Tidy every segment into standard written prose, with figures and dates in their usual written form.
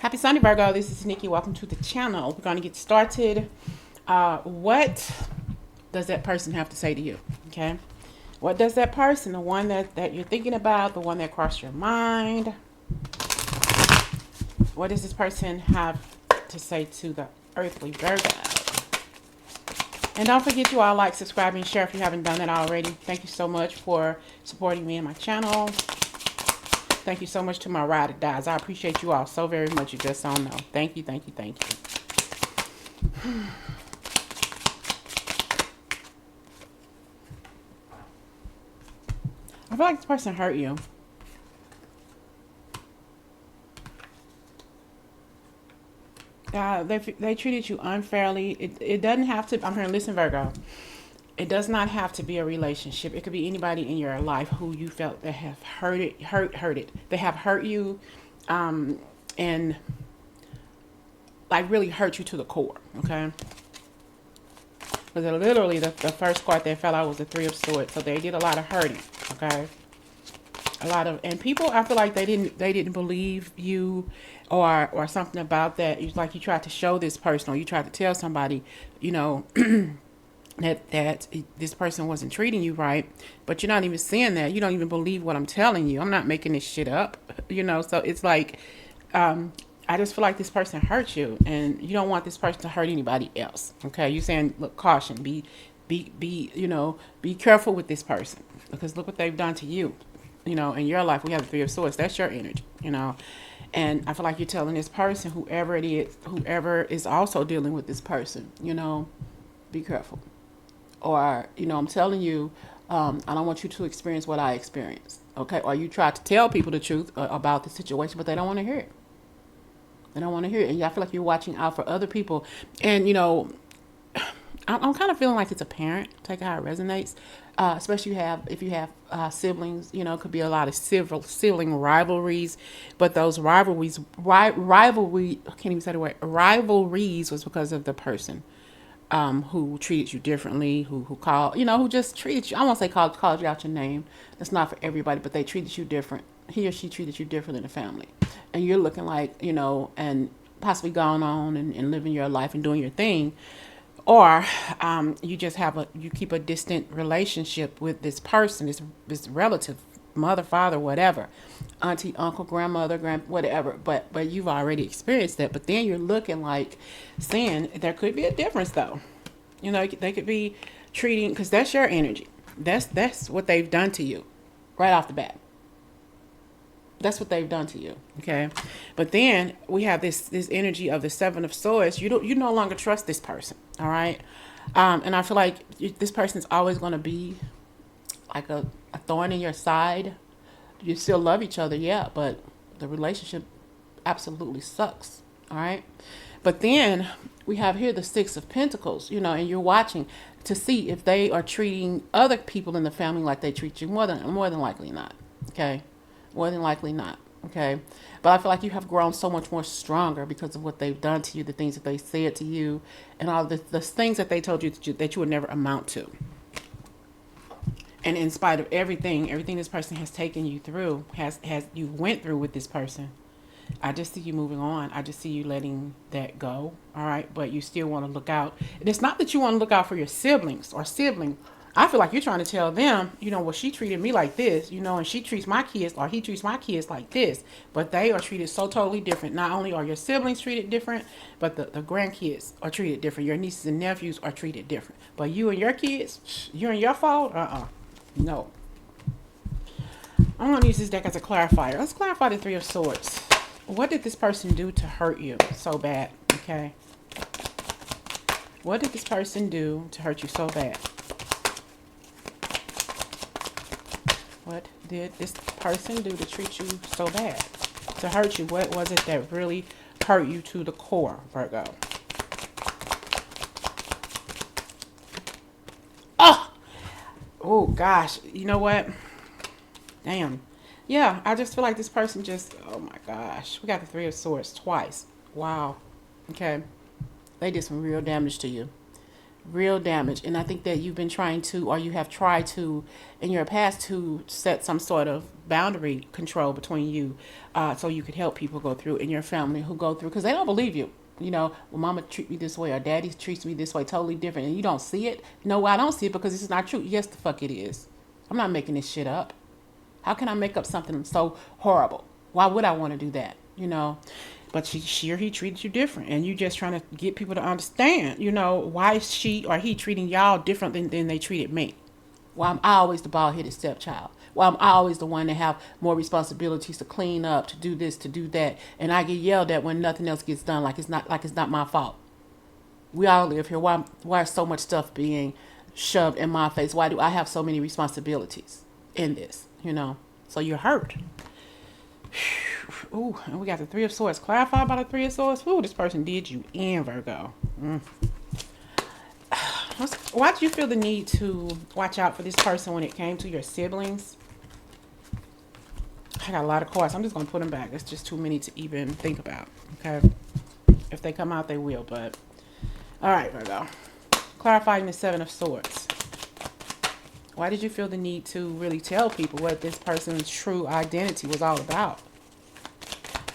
Happy Sunday, Virgo. This is Nikki. Welcome to the channel. We're going to get started. What does that person have to say to you? Okay. What does that person, the one that you're thinking about, the one that crossed your mind, what does this person have to say to the earthly Virgo? And don't forget you all like, subscribe, and share if you haven't done that already. Thank you so much for supporting me and my channel. Thank you so much to my ride or dies. I appreciate you all so very much. You just don't know. Thank you, thank you, thank you. I feel like this person hurt you. They treated you unfairly. It doesn't have to. I'm here. Listen, Virgo. It does not have to be a relationship. It could be anybody in your life who you felt that have hurt it. They have hurt you, and like really hurt you to the core. Okay. Because literally the first card that fell out was the Three of Swords. So they did a lot of hurting. Okay. A lot of, and people, I feel like they didn't believe you, or something about that. It's like you tried to show this person, or you tried to tell somebody, you know, that this person wasn't treating you right, but you're not even seeing that. You don't even believe what I'm telling you. I'm not making this shit up, you know. So it's like, I just feel like this person hurt you, and you don't want this person to hurt anybody else. Okay, you're saying, look, caution, you know, be careful with this person, because look what they've done to you. You know, in your life, we have the Three of Swords. That's your energy, you know. And I feel like you're telling this person, whoever it is, whoever is also dealing with this person, you know, be careful. Or, you know, I'm telling you, I don't want you to experience what I experienced. Okay. Or you try to tell people the truth about the situation, but they don't want to hear it. They don't want to hear it. And I feel like you're watching out for other people. And, you know, I'm kind of feeling like it's a parent. Take how it resonates. Especially if you have siblings, you know, it could be a lot of sibling rivalries, but those rivalry, I can't even say the word, rivalries was because of the person who treated you differently, who called, you know, who just treated you. I won't say called you out your name. That's not for everybody, but they treated you different. He or she treated you different in the family, and you're looking like, you know, and possibly going on and living your life and doing your thing, or you just you keep a distant relationship with this person, this relative, mother, father, whatever, auntie, uncle, grandmother, whatever. But you've already experienced that. But then you're looking like, saying there could be a difference though. You know, they could be treating, because that's your energy. That's what they've done to you, right off the bat. That's what they've done to you. Okay. But then we have this energy of the Seven of Swords. You no longer trust this person. All right. And I feel like this person is always going to be like a thorn in your side. You still love each other, yeah, but the relationship absolutely sucks. All right. But then we have here the Six of Pentacles, you know, and you're watching to see if they are treating other people in the family like they treat you. More than likely not. Okay. More than likely not. Okay. But I feel like you have grown so much more stronger because of what they've done to you, the things that they said to you, and all the things that they told you that you would never amount to. And in spite of everything this person has taken you through, has you went through with this person, I just see you moving on. I just see you letting that go. All right. But you still want to look out. And it's not that you want to look out for your siblings or sibling. I feel like you're trying to tell them, you know, well, she treated me like this, you know, and she treats my kids, or he treats my kids like this. But they are treated so totally different. Not only are your siblings treated different, but the grandkids are treated different. Your nieces and nephews are treated different. But you and your kids, you and your fault, no. I'm going to use this deck as a clarifier. Let's clarify the Three of Swords. What did this person do to hurt you so bad? Okay. What did this person do to hurt you so bad? What did this person do to treat you so bad? To hurt you? What was it that really hurt you to the core, Virgo? Oh gosh. You know what? Damn. Yeah, I just feel like this person just, oh my gosh. We got the Three of Swords twice. Wow. Okay. They did some real damage to you. Real damage. And I think that you've been trying to, or you have tried to in your past, to set some sort of boundary control between you, so you could help people go through in your family who go through, because they don't believe you. You know, well, mama treat me this way or daddy treats me this way, totally different, and you don't see it. No, I don't see it because it's not true. Yes, the fuck it is. I'm not making this shit up. How can I make up something so horrible? Why would I want to do that? You know, but she or he treated you different, and you just trying to get people to understand. You know, why is she or he treating y'all different than they treated me? Why am I always the bald-headed stepchild? Why am I always the one that have more responsibilities to clean up, to do this, to do that, and I get yelled at when nothing else gets done, like it's not my fault. We all live here. Why is so much stuff being shoved in my face? Why do I have so many responsibilities in this? You know, so you're hurt. Ooh, and we got the Three of Swords. Clarified by the Three of Swords. Ooh, this person did you in, Virgo. Why did you feel the need to watch out for this person when it came to your siblings? I got a lot of cards. I'm just going to put them back. It's just too many to even think about. Okay. If they come out, they will. But, all right, Virgo. Clarifying the Seven of Swords. Why did you feel the need to really tell people what this person's true identity was all about?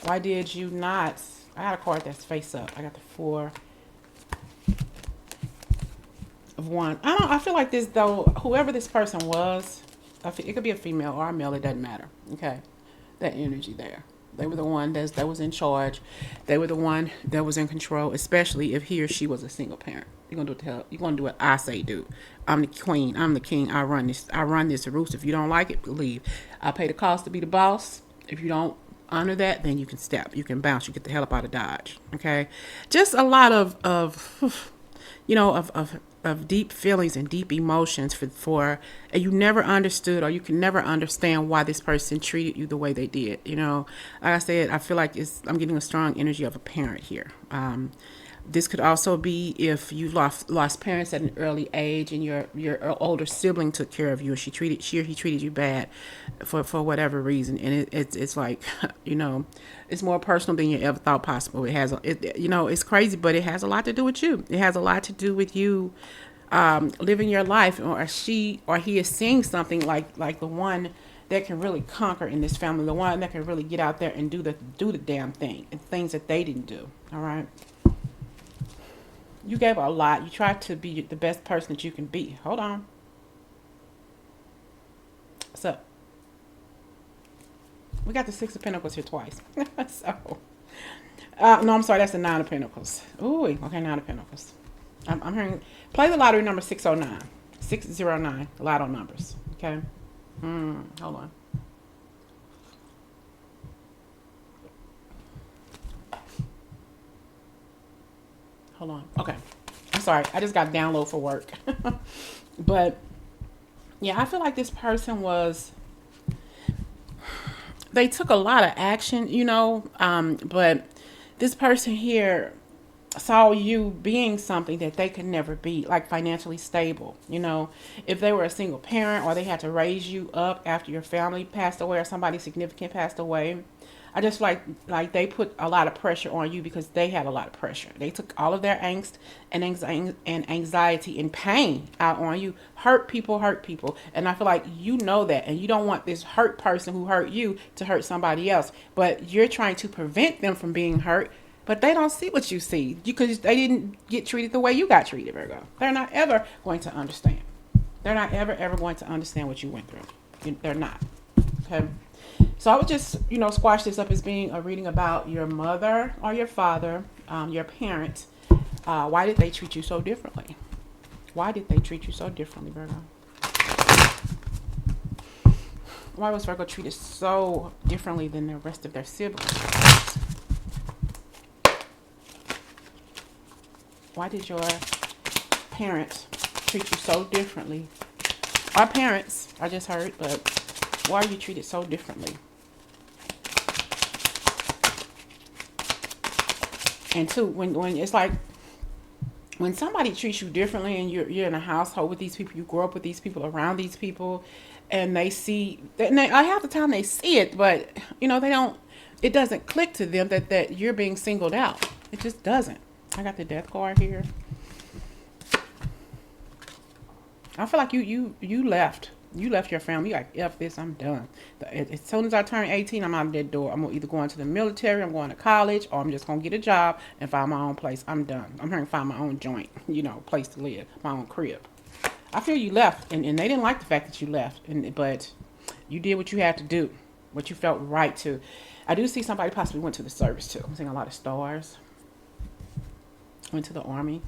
Why did you not? I got a card that's face up. I got the Four of Wands. I feel like this, though, whoever this person was, it could be a female or a male, it doesn't matter. Okay. That energy there. They were the one that was in charge. They were the one that was in control, especially if he or she was a single parent. You're gonna do what the hell. You're gonna do what I say do. I'm the queen. I'm the king. I run this roost. If you don't like it, leave. I pay the cost to be the boss. If you don't honor that, then you can step. You can bounce. You get the hell up out of Dodge. Okay. Just a lot of deep feelings and deep emotions for and you never understood, or you can never understand why this person treated you the way they did. You know, like I said, I feel like I'm getting a strong energy of a parent here. This could also be if you lost parents at an early age, and your older sibling took care of you, and she or he treated you bad for whatever reason, and it's like, you know, it's more personal than you ever thought possible. It's crazy, but it has a lot to do with you. It has a lot to do with you living your life, or she or he is seeing something like the one that can really conquer in this family, the one that can really get out there and do the damn thing, and things that they didn't do. All right. You gave a lot. You tried to be the best person that you can be. Hold on. So, we got the Six of Pentacles here twice. So, no, I'm sorry. That's the Nine of Pentacles. Ooh, okay, Nine of Pentacles. I'm hearing, play the lottery number 609. 609, lotto numbers. Okay. Hold on. Hold on. Okay. I'm sorry. I just got download for work. But yeah, I feel like this person they took a lot of action, you know, but this person here saw you being something that they could never be, like financially stable. You know, if they were a single parent, or they had to raise you up after your family passed away, or somebody significant passed away, I just like they put a lot of pressure on you because they had a lot of pressure. They took all of their angst and anxiety and pain out on you. Hurt people. And I feel like you know that, and you don't want this hurt person who hurt you to hurt somebody else. But you're trying to prevent them from being hurt, but they don't see what you see because they didn't get treated the way you got treated, Virgo. They're not ever going to understand. They're not ever going to understand what you went through. They're not. Okay. So I would just, squash this up as being a reading about your mother or your father, your parent. Why did they treat you so differently? Why did they treat you so differently, Virgo? Why was Virgo treated so differently than the rest of their siblings? Why did your parents treat you so differently? Our parents, I just heard, but why are you treated so differently? And two, when it's like, when somebody treats you differently and you're in a household with these people, you grow up with these people, around these people, and they see, and half the time they see it, but, it doesn't click to them that you're being singled out. It just doesn't. I got the Death card here. I feel like you left. You left your family. You like, F this, I'm done. As soon as I turn 18, I'm out of that door. I'm either going to the military, I'm going to college, or I'm just going to get a job and find my own place. I'm done. I'm here to find my own joint, place to live, my own crib. I feel you left, and they didn't like the fact that you left, but you did what you had to do, what you felt right to. I do see somebody possibly went to the service too. I'm seeing a lot of stars. Went to the army.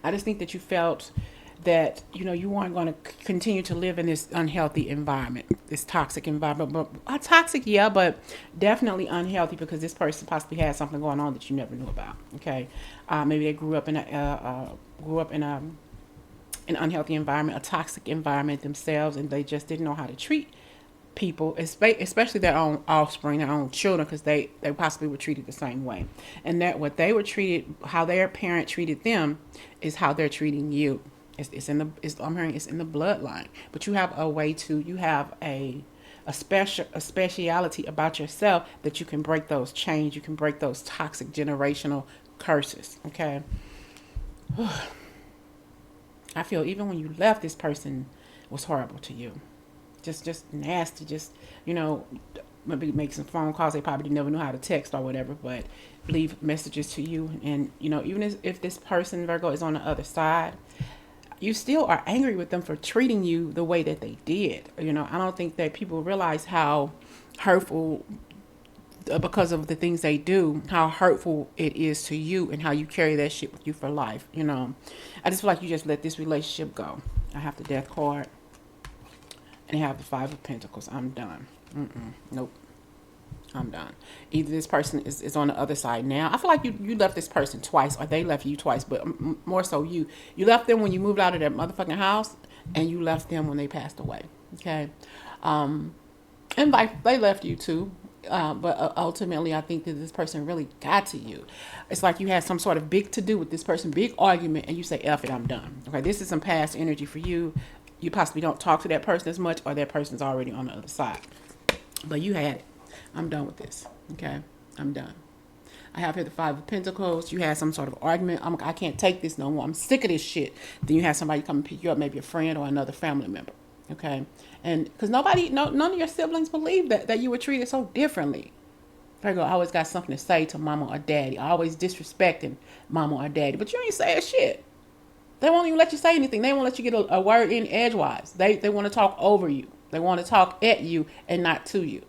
I just think that you felt that you weren't going to continue to live in this unhealthy environment, this toxic environment. But toxic, yeah, but definitely unhealthy, because this person possibly had something going on that you never knew about. Okay, maybe they grew up in an unhealthy environment, a toxic environment themselves, and they just didn't know how to treat people, especially their own offspring, their own children, because they possibly were treated the same way. And that what they were treated, how their parent treated them, is how they're treating you. I'm hearing it's in the bloodline. But you have a speciality about yourself that you can break those chains. You can break those toxic generational curses. Okay. I feel even when you left, this person was horrible to you. Just nasty, maybe make some phone calls. They probably never knew how to text or whatever, but leave messages to you. And, even if this person, Virgo, is on the other side, you still are angry with them for treating you the way that they did. I don't think that people realize how hurtful, because of the things they do, how hurtful it is to you and how you carry that shit with you for life. I just feel like you just let this relationship go. I have the Death card. And have the Five of Pentacles. I'm done. Nope. I'm done. Either this person is on the other side now. I feel like you left this person twice, or they left you twice, but more so you left them when you moved out of that motherfucking house, and you left them when they passed away. Okay. And they left you too. But ultimately, I think that this person really got to you. It's like you had some sort of big to do with this person, big argument, and you say, F it, I'm done. Okay. This is some past energy for you. You possibly don't talk to that person as much, or that person's already on the other side. But you had it. I'm done with this. Okay? I'm done. I have here the Five of Pentacles. You had some sort of argument. I can't take this no more. I'm sick of this shit. Then you have somebody come and pick you up, maybe a friend or another family member. Okay? And because none of your siblings believe that you were treated so differently. Virgo always got something to say to mama or daddy. Always disrespecting mama or daddy. But you ain't saying shit. They won't even let you say anything. They won't let you get a word in edgewise. They want to talk over you. They want to talk at you and not to you.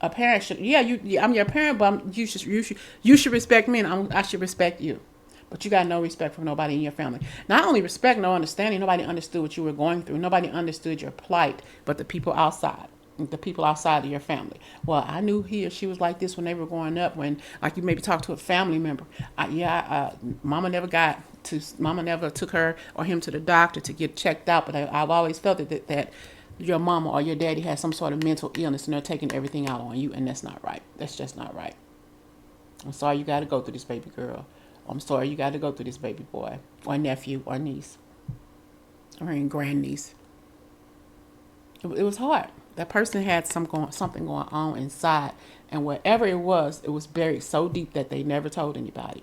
A parent should, I'm your parent, but you should respect me, and I should respect you. But you got no respect from nobody in your family. Not only respect, no understanding. Nobody understood what you were going through. Nobody understood your plight, but the people outside. The people outside of your family. Well, I knew he or she was like this when they were growing up. When, like, you maybe talk to a family member. Mama never took her or him to the doctor to get checked out. But I've always felt that your mama or your daddy has some sort of mental illness, and they're taking everything out on you, and that's not right. That's just not right. I'm sorry you got to go through this, baby girl. I'm sorry you got to go through this, baby boy, or nephew, or niece, or grandniece. It was hard. That person had something going on inside, and whatever it was buried so deep that they never told anybody,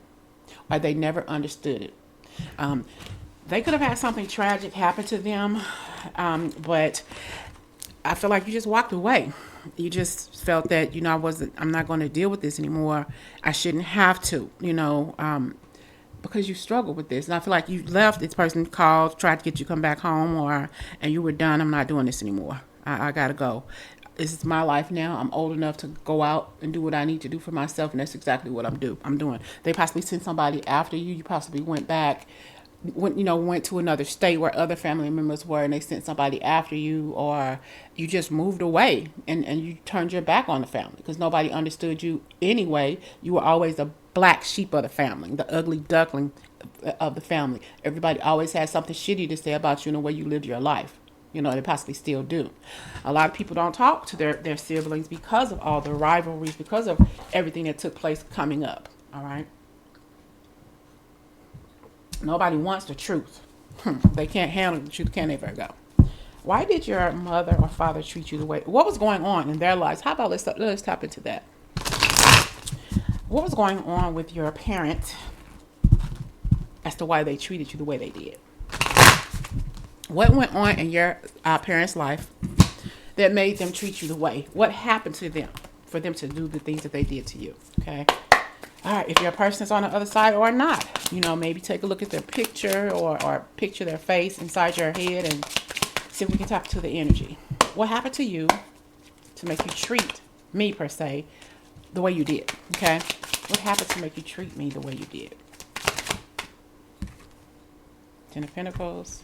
or they never understood it. They could have had something tragic happen to them, but I feel like you just walked away. You just felt that, I'm not going to deal with this anymore. I shouldn't have to, because you struggled with this. And I feel like you left, this person called, tried to get you to come back home, and you were done. I'm not doing this anymore. I got to go. This is my life now. I'm old enough to go out and do what I need to do for myself, and that's exactly what I'm doing. They possibly sent somebody after you. You possibly went to another state where other family members were, and they sent somebody after you, or you just moved away and you turned your back on the family because nobody understood you anyway. You were always the black sheep of the family, the ugly duckling of the family. Everybody always had something shitty to say about you and the way you lived your life. They possibly still do. A lot of people don't talk to their siblings because of all the rivalries, because of everything that took place coming up. All right. Nobody wants the truth. They can't handle the truth, can they, Virgo? Why did your mother or father treat you the way? What was going on in their lives? How about let's tap into that. What was going on with your parent as to why they treated you the way they did? What went on in your parents' life that made them treat you the way? What happened to them for them to do the things that they did to you? Okay. All right. If your person is on the other side or not, maybe take a look at their picture or picture their face inside your head and see if we can tap to the energy. What happened to you to make you treat me, per se, the way you did? Okay. What happened to make you treat me the way you did? Ten of Pentacles.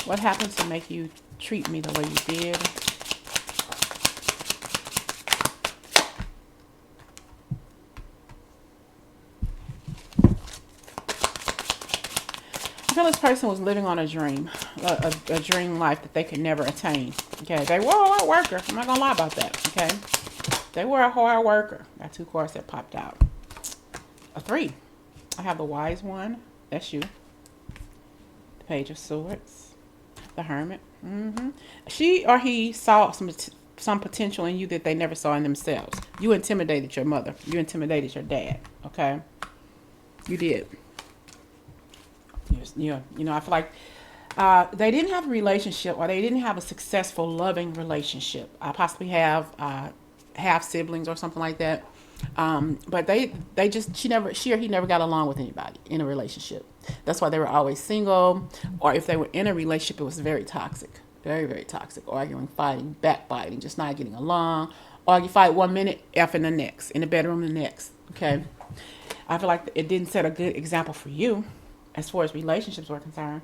What happened to make you treat me the way you did? I feel this person was living on a dream, a dream life that they could never attain. Okay, they were a hard worker. I'm not going to lie about that. Okay, they were a hard worker. Got 2 cards that popped out. A 3. I have the Wise One. That's you. The Page of Swords. The Hermit. She or he saw some potential in you that they never saw in themselves. You intimidated your mother. You intimidated your dad. Okay, you did. Yeah, I feel like they didn't have a relationship, or they didn't have a successful, loving relationship. I possibly have half siblings or something like that. But she or he never got along with anybody in a relationship. That's why they were always single, or if they were in a relationship, it was very toxic, very, very toxic. Arguing, fighting, backbiting, just not getting along. Argue, fight 1 minute, F in the next, in the bedroom the next. Okay, I feel like it didn't set a good example for you as far as relationships were concerned.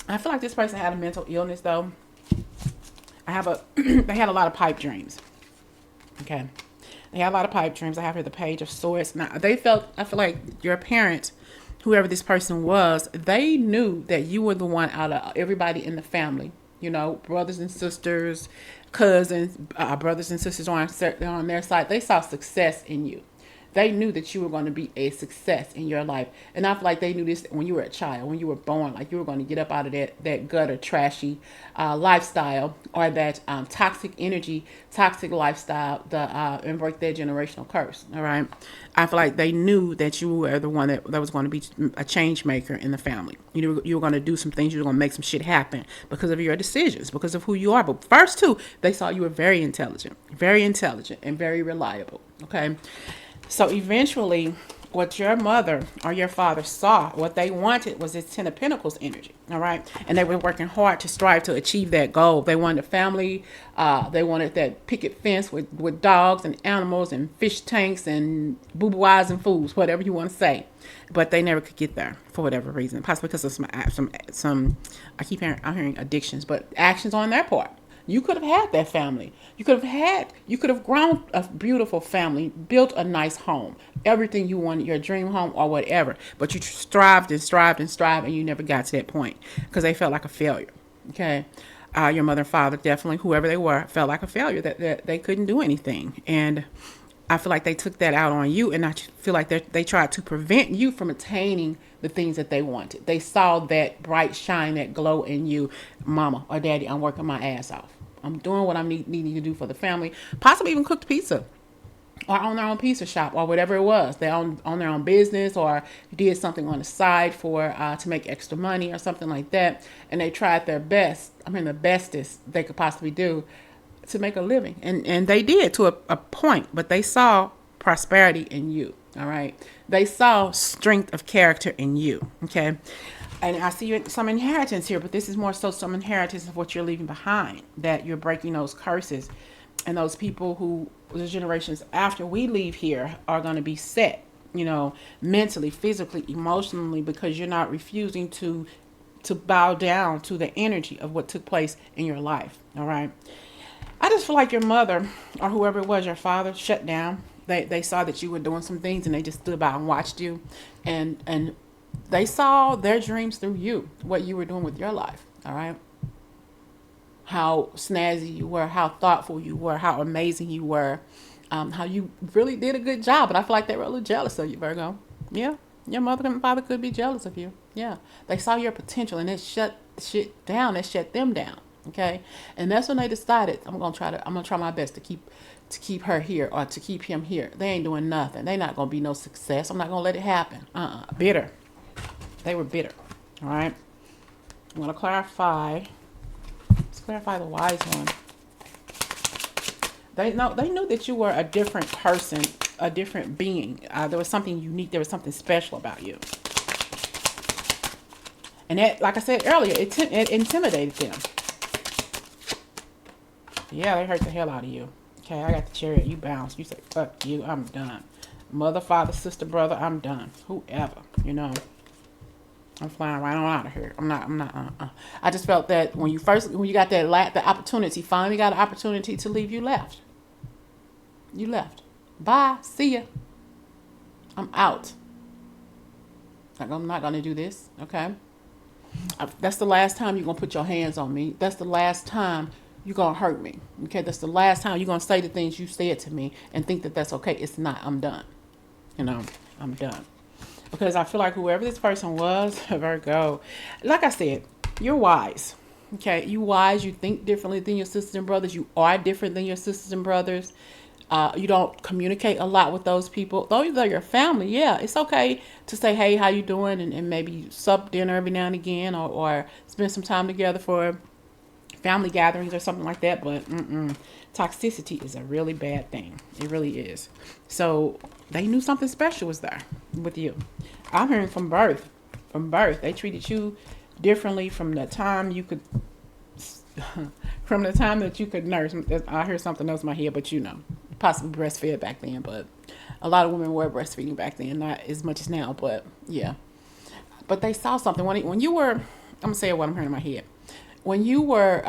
I feel like this person had a mental illness, though. They had a lot of pipe dreams. Okay. They had a lot of pipe dreams. I have here the Page of Swords. Now, I feel like your parents, whoever this person was, they knew that you were the one out of everybody in the family. Brothers and sisters, cousins, brothers and sisters on their side. They saw success in you. They knew that you were going to be a success in your life. And I feel like they knew this when you were a child, when you were born, like you were going to get up out of that gutter, trashy lifestyle, or that toxic energy, toxic lifestyle, and break their generational curse. All right. I feel like they knew that you were the one that was going to be a change maker in the family. You were going to do some things. You were going to make some shit happen because of your decisions, because of who you are. But first, too, they saw you were very intelligent, and very reliable. Okay. So eventually, what your mother or your father saw, what they wanted was this 10 of Pentacles energy, all right? And they were working hard to strive to achieve that goal. They wanted a family. They wanted that picket fence with dogs and animals and fish tanks and boo-boo eyes and fools, whatever you want to say. But they never could get there for whatever reason, possibly because of some I'm hearing addictions, but actions on their part. You could have had that family. You could have grown a beautiful family, built a nice home, everything you wanted, your dream home or whatever. But you strived, and you never got to that point because they felt like a failure. Okay. Your mother and father, definitely, whoever they were, felt like a failure, that they couldn't do anything. And I feel like they took that out on you, and I feel like they tried to prevent you from attaining the things that they wanted. They saw that bright shine, that glow in you. Mama or daddy, I'm working my ass off. I'm doing what I'm needing to do for the family. Possibly even cooked pizza, or own their own pizza shop, or whatever it was. They own their own business, or did something on the side to make extra money or something like that. And they tried their best. The bestest they could possibly do to make a living. And they did to a point, but they saw prosperity in you. All right. They saw strength of character in you. Okay. And I see some inheritance here, but this is more so some inheritance of what you're leaving behind, that you're breaking those curses. And those people who, the generations after we leave here, are going to be set, mentally, physically, emotionally, because you're not refusing to bow down to the energy of what took place in your life. All right. I just feel like your mother or whoever it was, your father, shut down. They saw that you were doing some things, and they just stood by and watched you. And they saw their dreams through you, what you were doing with your life. All right. How snazzy you were, how thoughtful you were, how amazing you were, how you really did a good job. And I feel like they were a little jealous of you, Virgo. Yeah. Your mother and father could be jealous of you. Yeah. They saw your potential, and it shut shit down. It shut them down. Okay. And that's when they decided, I'm going to try my best to keep her here, or to keep him here. They ain't doing nothing. They not going to be no success. I'm not going to let it happen. Bitter. They were bitter. All right. I'm going to clarify. Let's clarify the wise one. They knew that you were a different person, a different being. There was something unique. There was something special about you. And that, like I said earlier, it intimidated them. Yeah, they hurt the hell out of you. Okay, I got the chariot. You bounce. You say, fuck you. I'm done. Mother, father, sister, brother, I'm done. Whoever, you know. I'm flying right on out of here. I'm not. I just felt that when you got the opportunity, finally got an opportunity to leave, you left. You left. Bye. See ya. I'm out. Like, I'm not going to do this. Okay. That's the last time you're going to put your hands on me. That's the last time you're going to hurt me. Okay. That's the last time you're going to say the things you said to me and think that that's okay. It's not. I'm done. You know, I'm done. Because I feel like whoever this person was, Virgo, like I said, you're wise. Okay. You wise. You think differently than your sisters and brothers. You are different than your sisters and brothers. You don't communicate a lot with those people. Though they're your family, yeah, it's okay to say, hey, how you doing? And maybe sub dinner every now and again, or spend some time together for family gatherings or something like that. But toxicity is a really bad thing. It really is. So they knew something special was there with you. I'm hearing from birth. From birth, they treated you differently from the time you could... from the time that you could nurse. I hear something else in my head, but you know. Possibly breastfed back then, but a lot of women were breastfeeding back then, not as much as now, but yeah. But they saw something when you were, I'm gonna say what I'm hearing in my head. When you were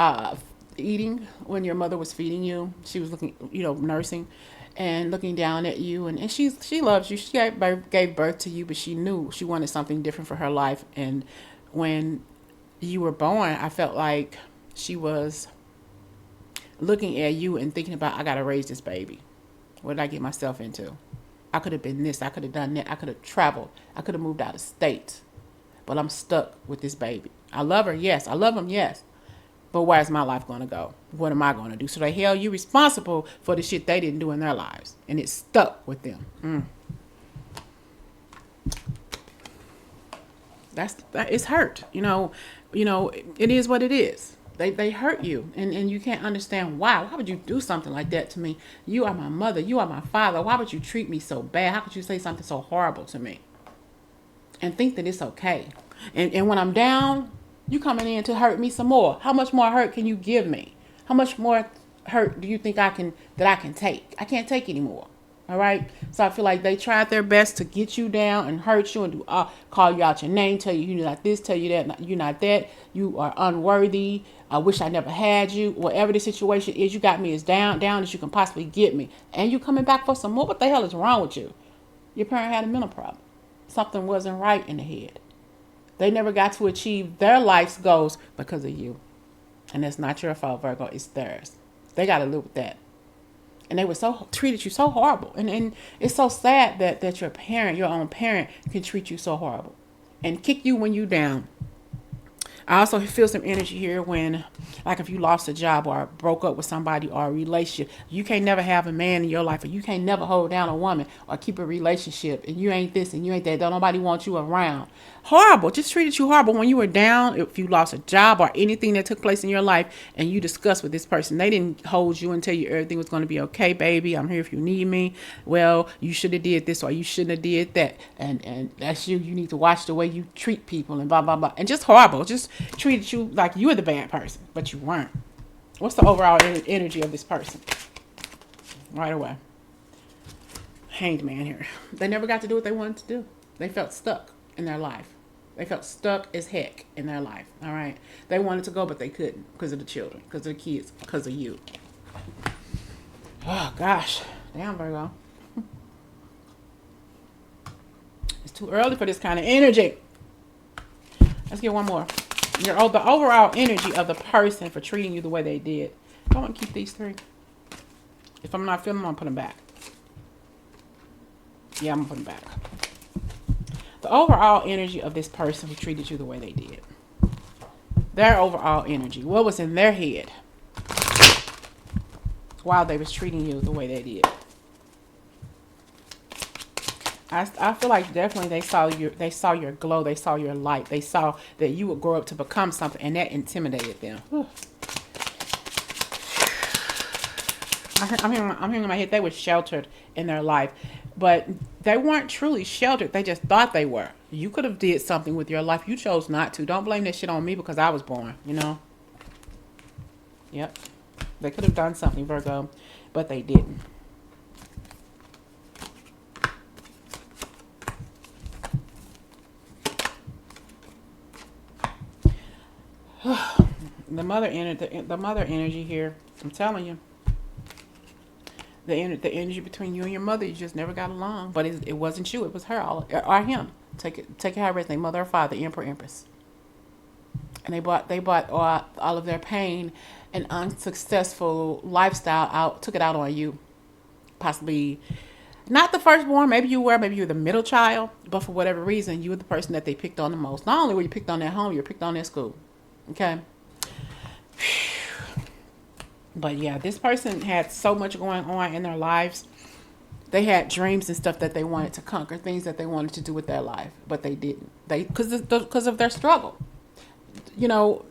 eating, when your mother was feeding you, she was looking, you know, nursing and looking down at you, and she loves you. She gave birth to you, but she knew she wanted something different for her life. And when you were born, I felt like she was looking at you and thinking about, I got to raise this baby. What did I get myself into? I could have been this. I could have done that. I could have traveled. I could have moved out of state. But I'm stuck with this baby. I love her. Yes. I love him. Yes. But where's my life going to go? What am I going to do? So they held you responsible for the shit they didn't do in their lives. And it stuck with them. It's hurt. You know, it is what it is. They hurt you, and you can't understand why. Why would you do something like that to me? You are my mother. You are my father. Why would you treat me so bad? How could you say something so horrible to me? And think that it's okay. And when I'm down, you coming in to hurt me some more. How much more hurt can you give me? How much more hurt do you think I can take? I can't take anymore. All right. So I feel like they tried their best to get you down and hurt you and do call you out your name, tell you you're not this, tell you that you're not that, you are unworthy. I wish I never had you. Whatever the situation is, you got me as down as you can possibly get me. And you coming back for some more. What the hell is wrong with you? Your parent had a mental problem. Something wasn't right in the head. They never got to achieve their life's goals because of you. And that's not your fault, Virgo. It's theirs. They got to live with that. And they were treated you so horrible. And it's so sad that your parent, your own parent, can treat you so horrible and kick you when you down. I also feel some energy here when, like, if you lost a job or broke up with somebody or a relationship, you can't never have a man in your life, or you can't never hold down a woman or keep a relationship, and you ain't this and you ain't that. Don't nobody want you around. Horrible. Just treated you horrible when you were down. If you lost a job or anything that took place in your life and you discussed with this person, they didn't hold you and tell you everything was going to be okay, baby. I'm here if you need me. Well, you should have did this or you shouldn't have did that. And that's you. You need to watch the way you treat people and blah, blah, blah. And just horrible. Just treated you like you were the bad person, but you weren't. What's the overall energy of this person? Right away. Hanged man here. They never got to do what they wanted to do. They felt stuck in their life. They felt stuck as heck in their life. All right. They wanted to go, but they couldn't because of the children, because of the kids, because of you. Oh, gosh. Damn, Virgo. It's too early for this kind of energy. Let's get one more. The overall energy of the person for treating you the way they did. I want to keep these three. If I'm not feeling them, I'm going to put them back. Yeah, I'm going to put them back. The overall energy of this person who treated you the way they did. Their overall energy. What was in their head while they was treating you the way they did? I feel like definitely they saw your glow, they saw your light, they saw that you would grow up to become something, and that intimidated them. Whew. I'm hearing in my head they were sheltered in their life, but they weren't truly sheltered. They just thought they were. You could have did something with your life. You chose not to. Don't blame that shit on me because I was born. You know. Yep. They could have done something, Virgo, but they didn't. The mother energy here. I'm telling you, the energy between you and your mother, you just never got along. But it wasn't you. It was her or him. Take it however it's name, mother or father, emperor, empress. And they bought all of their pain and unsuccessful lifestyle out, took it out on you. Possibly not the firstborn. Maybe you were. Maybe you were the middle child. But for whatever reason, you were the person that they picked on the most. Not only were you picked on at home, you were picked on at school. Okay. But yeah, this person had so much going on in their lives. They had dreams and stuff that they wanted to conquer, things that they wanted to do with their life, but they didn't. Because of their struggle. You know,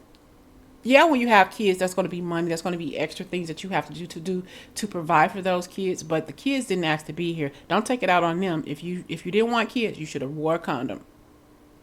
yeah, when you have kids, that's going to be money. That's going to be extra things that you have to do to provide for those kids. But the kids didn't ask to be here. Don't take it out on them. If you didn't want kids, you should have wore a condom.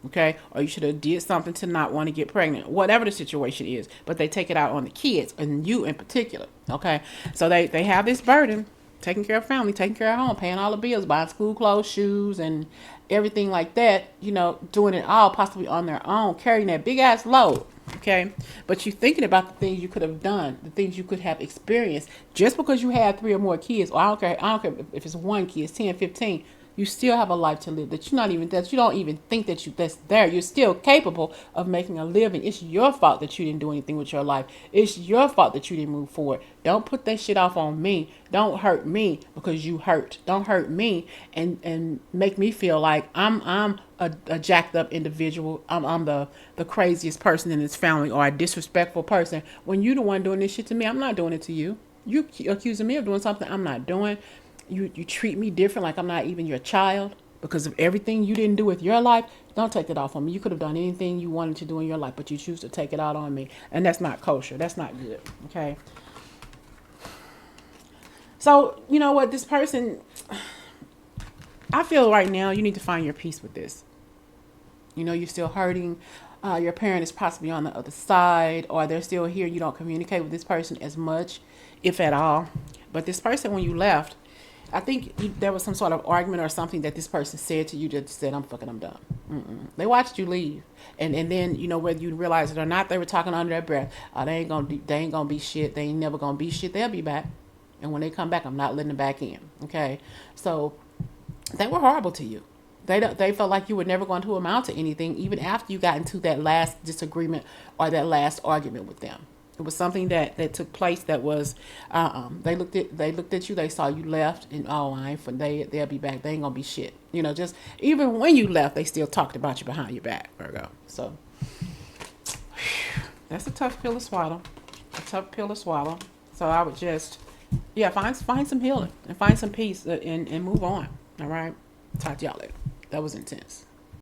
Okay, or you should have did something to not want to get pregnant, whatever the situation is. But they take it out on the kids and you in particular. Okay, so they have this burden, taking care of family, taking care of home, paying all the bills, buying school clothes, shoes, and everything like that. You know, doing it all possibly on their own, carrying that big ass load. Okay, but you're thinking about the things you could have done, the things you could have experienced just because you had 3 or more kids. Or I don't care if it's 1 kid, it's 10, 15. You still have a life to live that you don't even think that's there. You're still capable of making a living. It's your fault that you didn't do anything with your life. It's your fault that you didn't move forward. Don't put that shit off on me. Don't hurt me because you hurt. Don't hurt me and make me feel like I'm a jacked up individual. I'm the craziest person in this family or a disrespectful person. When you the one doing this shit to me, I'm not doing it to you. You accusing me of doing something I'm not doing. You treat me different like I'm not even your child because of everything you didn't do with your life. Don't take it off on me. You could have done anything you wanted to do in your life, but you choose to take it out on me. And that's not kosher. That's not good. Okay. So, you know what? This person, I feel right now you need to find your peace with this. You know, you're still hurting. Your parent is possibly on the other side, or they're still here. You don't communicate with this person as much, if at all. But this person, when you left, I think there was some sort of argument or something that this person said to you that said, I'm done. They watched you leave. And then, you know, whether you realize it or not, they were talking under their breath. They ain't gonna be shit. They ain't never gonna be shit. They'll be back. And when they come back, I'm not letting them back in. Okay. So they were horrible to you. They felt like you were never going to amount to anything, even after you got into that last disagreement or that last argument with them. It was something that took place that was, they looked at you, they saw you left, and they'll be back. They ain't gonna be shit. You know, just even when you left, they still talked about you behind your back, Virgo. So that's a tough pill to swallow. So I would just, find some healing and find some peace and move on. All right. Talk to y'all later. That was intense.